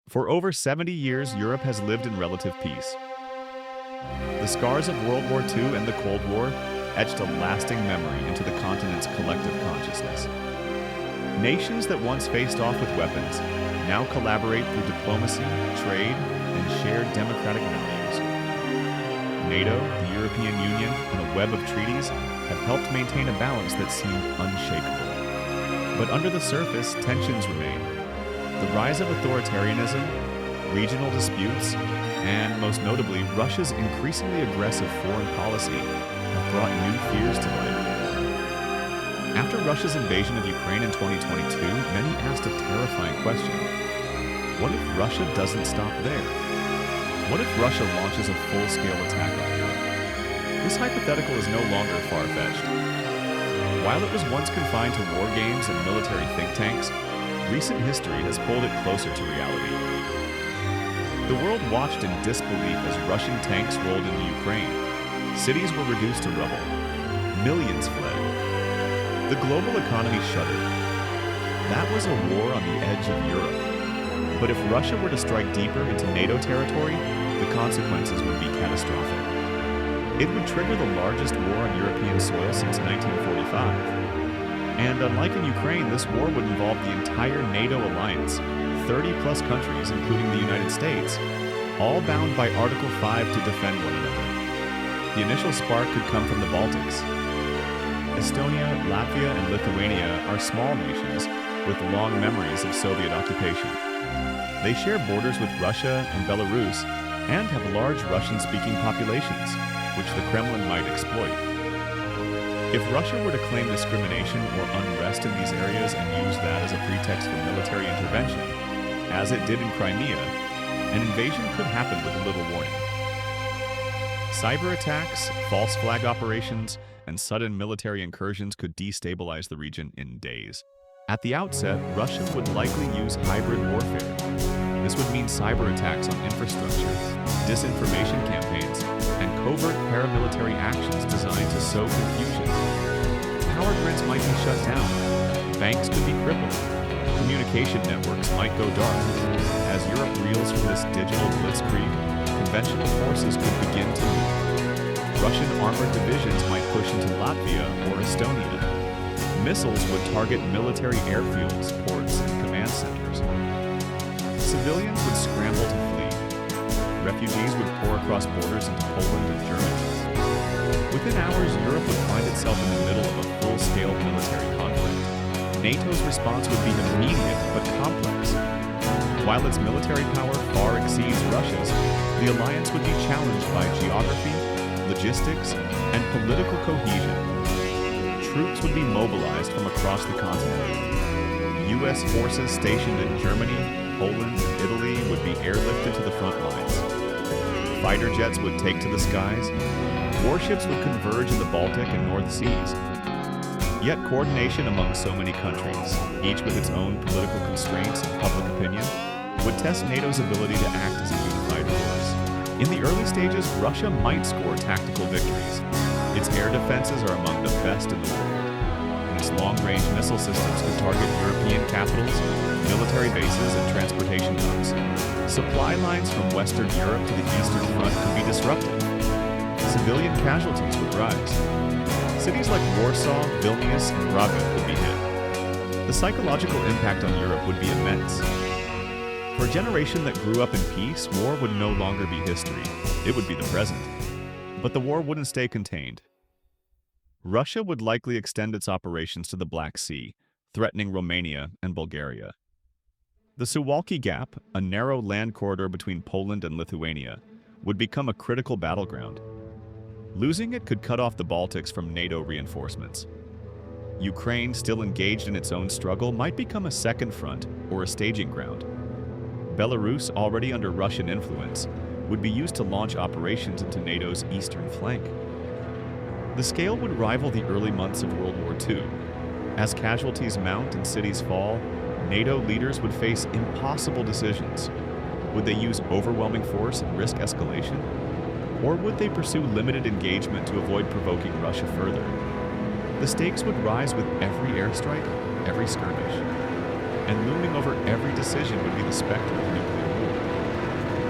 For over 70 years, Europe has lived in relative peace. The scars of World War II and the Cold War etched a lasting memory into the continent's collective consciousness. Nations that once faced off with weapons now collaborate through diplomacy, trade, and shared democratic values. NATO, the European Union, and a web of treaties have helped maintain a balance that seemed unshakable. But under the surface, tensions remain. The rise of authoritarianism, regional disputes, and most notably, Russia's increasingly aggressive foreign policy have brought new fears to light. After Russia's invasion of Ukraine in 2022, many asked a terrifying question. What if Russia doesn't stop there? What if Russia launches a full-scale attack on Europe? This hypothetical is no longer far-fetched. While it was once confined to war games and military think tanks, recent history has pulled it closer to reality. The world watched in disbelief as Russian tanks rolled into Ukraine. Cities were reduced to rubble. Millions fled. The global economy shuddered. That was a war on the edge of Europe. But if Russia were to strike deeper into NATO territory, the consequences would be catastrophic. It would trigger the largest war on European soil since 1945. And unlike in Ukraine, this war would involve the entire NATO alliance, 30-plus countries, including the United States, all bound by Article 5 to defend one another. The initial spark could come from the Baltics. Estonia, Latvia, and Lithuania are small nations with long memories of Soviet occupation. They share borders with Russia and Belarus and have large Russian-speaking populations, which the Kremlin might exploit. If Russia were to claim discrimination or unrest in these areas and use that as a pretext for military intervention, as it did in Crimea, an invasion could happen with little warning. Cyber attacks, false flag operations, and sudden military incursions could destabilize the region in days. At the outset, Russia would likely use hybrid warfare. This would mean cyber attacks on infrastructure, disinformation campaigns, and covert paramilitary actions designed to sow confusion. Power grids might be shut down, banks could be crippled, communication networks might go dark. As Europe reels from this digital blitzkrieg, conventional forces could begin to move. Russian armored divisions might push into Latvia or Estonia. Missiles would target military airfields, ports, and command centers. Civilians would scramble to flee. Refugees would pour across borders into Poland and Germany. Within hours, Europe would find itself in the middle of a full-scale military conflict. NATO's response would be immediate but complex. While its military power far exceeds Russia's, the alliance would be challenged by geography, logistics, and political cohesion. Troops would be mobilized from across the continent. U.S. forces stationed in Germany, Poland, and Italy would be airlifted to the front lines. Fighter jets would take to the skies. Warships would converge in the Baltic and North Seas. Yet coordination among so many countries, each with its own political constraints and public opinion, would test NATO's ability to act as a unified force. In the early stages, Russia might score tactical victories. Its air defenses are among the best in the world, and its long-range missile systems could target European capitals, military bases, and transportation hubs. Supply lines from Western Europe to the Eastern Front could be disrupted. Civilian casualties would rise. Cities like Warsaw, Vilnius, and Prague could be hit. The psychological impact on Europe would be immense. For a generation that grew up in peace, war would no longer be history. It would be the present. But the war wouldn't stay contained. Russia would likely extend its operations to the Black Sea, threatening Romania and Bulgaria. The Suwalki Gap, a narrow land corridor between Poland and Lithuania, would become a critical battleground. Losing it could cut off the Baltics from NATO reinforcements. Ukraine, still engaged in its own struggle, might become a second front or a staging ground. Belarus, already under Russian influence, would be used to launch operations into NATO's eastern flank. The scale would rival the early months of World War II. As casualties mount and cities fall, NATO leaders would face impossible decisions. Would they use overwhelming force and risk escalation? Or would they pursue limited engagement to avoid provoking Russia further? The stakes would rise with every airstrike, every skirmish. And looming over every decision would be the specter of nuclear war.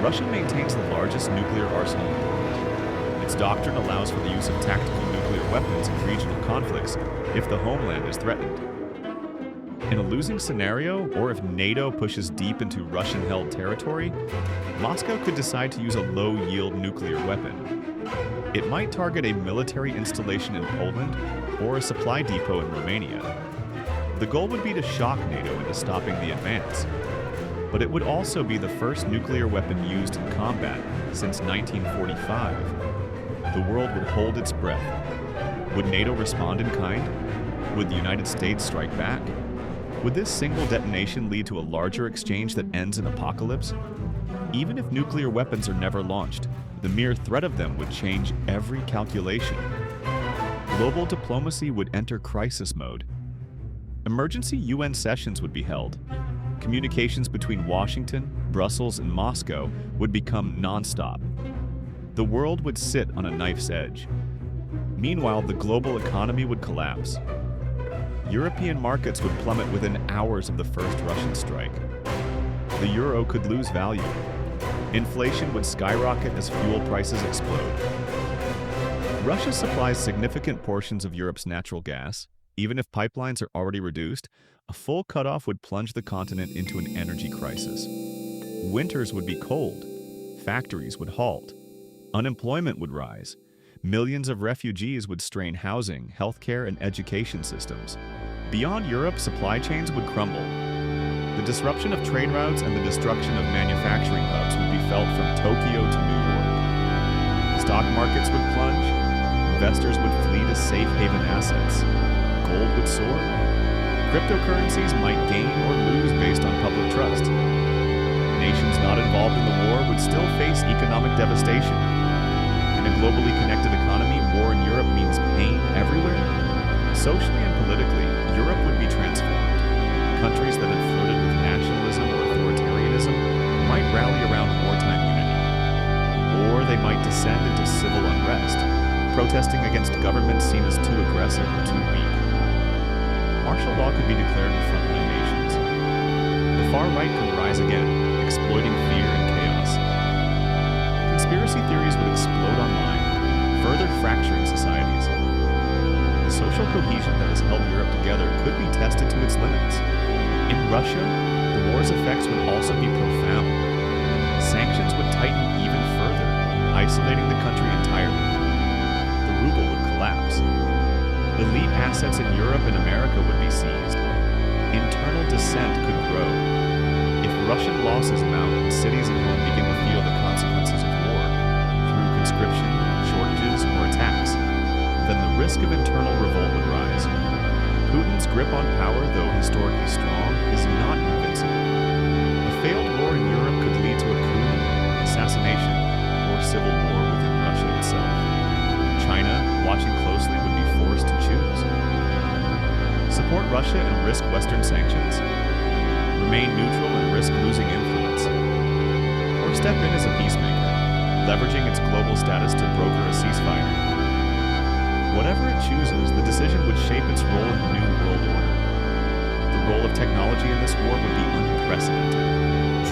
Russia maintains the largest nuclear arsenal in the world. Its doctrine allows for the use of tactical nuclear weapons in regional conflicts if the homeland is threatened. In a losing scenario, or if NATO pushes deep into Russian-held territory, Moscow could decide to use a low-yield nuclear weapon. It might target a military installation in Poland or a supply depot in Romania. The goal would be to shock NATO into stopping the advance. But it would also be the first nuclear weapon used in combat since 1945. The world would hold its breath. Would NATO respond in kind? Would the United States strike back? Would this single detonation lead to a larger exchange that ends in apocalypse? Even if nuclear weapons are never launched, the mere threat of them would change every calculation. Global diplomacy would enter crisis mode. Emergency UN sessions would be held. Communications between Washington, Brussels, and Moscow would become nonstop. The world would sit on a knife's edge. Meanwhile, the global economy would collapse. European markets would plummet within hours of the first Russian strike. The euro could lose value. Inflation would skyrocket as fuel prices explode. Russia supplies significant portions of Europe's natural gas. Even if pipelines are already reduced, a full cutoff would plunge the continent into an energy crisis. Winters would be cold. Factories would halt. Unemployment would rise. Millions of refugees would strain housing, healthcare, and education systems. Beyond Europe, supply chains would crumble. The disruption of trade routes and the destruction of manufacturing hubs would be felt from Tokyo to New York. Stock markets would plunge. Investors would flee to safe haven assets. Gold would soar. Cryptocurrencies might gain or lose based on public trust. Nations not involved in the war would still face economic devastation. In a globally connected economy, war in Europe means pain everywhere. Socially and politically, Europe would be transformed. Countries that had flirted with nationalism or authoritarianism might rally around wartime unity. Or they might descend into civil unrest, protesting against governments seen as too aggressive or too weak. Martial law could be declared in frontline nations. The far right could rise again, exploiting fear and chaos. Conspiracy theories would explode online, further fracturing societies. The social cohesion that has held Europe together could be tested to its limits. In Russia, the war's effects would also be profound. Sanctions would tighten even further, isolating the country entirely. The ruble would collapse. Elite assets in Europe and America would be seized. Internal dissent could grow. If Russian losses mount and cities at home begin to feel the consequences of war, through conscription, shortages, or attacks, then the risk of internal revolt would rise. Putin's grip on power, though historically strong, is not invincible. A failed war in Europe could lead to a coup, assassination, or civil war within Russia itself. China, watching closely, would be forced to choose. Support Russia and risk Western sanctions? Remain neutral and risk losing influence? Or step in as a peacemaker, leveraging its global status to broker a ceasefire? Whatever it chooses, the decision would shape its role in the new world order. The role of technology in this war would be unprecedented.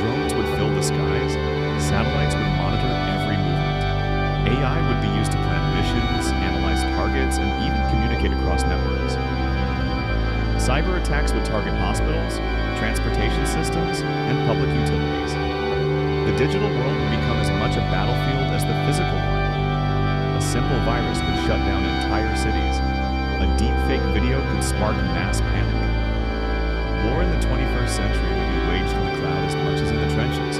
Drones would fill the skies, satellites would monitor every movement. AI would be used to plan missions, analyze targets, and even communicate across networks. Cyber attacks would target hospitals, transportation systems, and public utilities. The digital world would become as much a battlefield as the physical one. A simple virus could shut down entire cities. A deepfake video could spark mass panic. War in the 21st century would be waged in the cloud as much as in the trenches.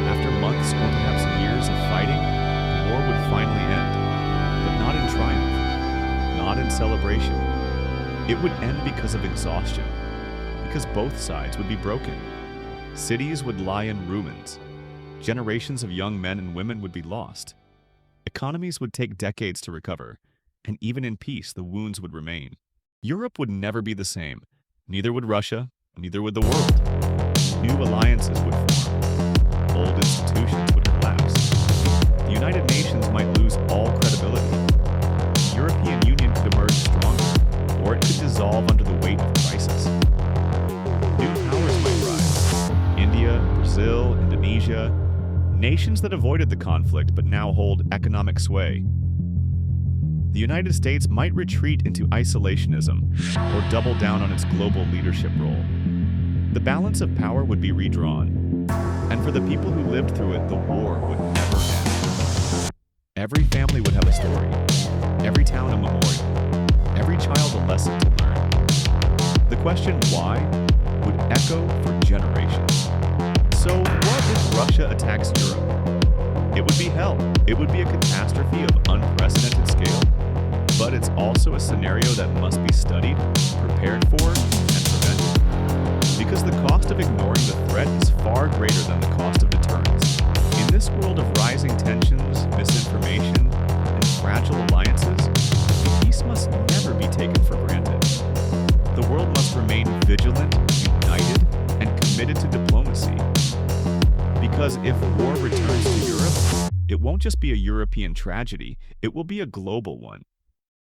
After months or perhaps years of fighting, the war would finally end. But not in triumph, not in celebration. It would end because of exhaustion, because both sides would be broken. Cities would lie in ruins. Generations of young men and women would be lost. Economies would take decades to recover, and even in peace, the wounds would remain. Europe would never be the same. Neither would Russia, neither would the world. New alliances would form. Old institutions would collapse. The United Nations might lose all credibility. The European Union could emerge stronger, or it could dissolve under the weight of crisis. New powers might rise. India, Brazil, Indonesia. nations that avoided the conflict but now hold economic sway. The United States might retreat into isolationism or double down on its global leadership role. The balance of power would be redrawn, and for the people who lived through it, the war would never end. Every family would have a story, every town a memorial, every child a lesson to learn. The question why would echo for generations. So what if Russia attacks Europe? It would be hell. It would be a catastrophe of unprecedented scale. But it's also a scenario that must be studied, prepared for, and prevented. Because the cost of ignoring the threat is far greater than the cost of deterrence. In this world of rising tensions, misinformation, and fragile alliances, peace must never be taken for granted. The world must remain vigilant, united, and committed to diplomacy. Because if war returns to Europe, it won't just be a European tragedy, it will be a global one.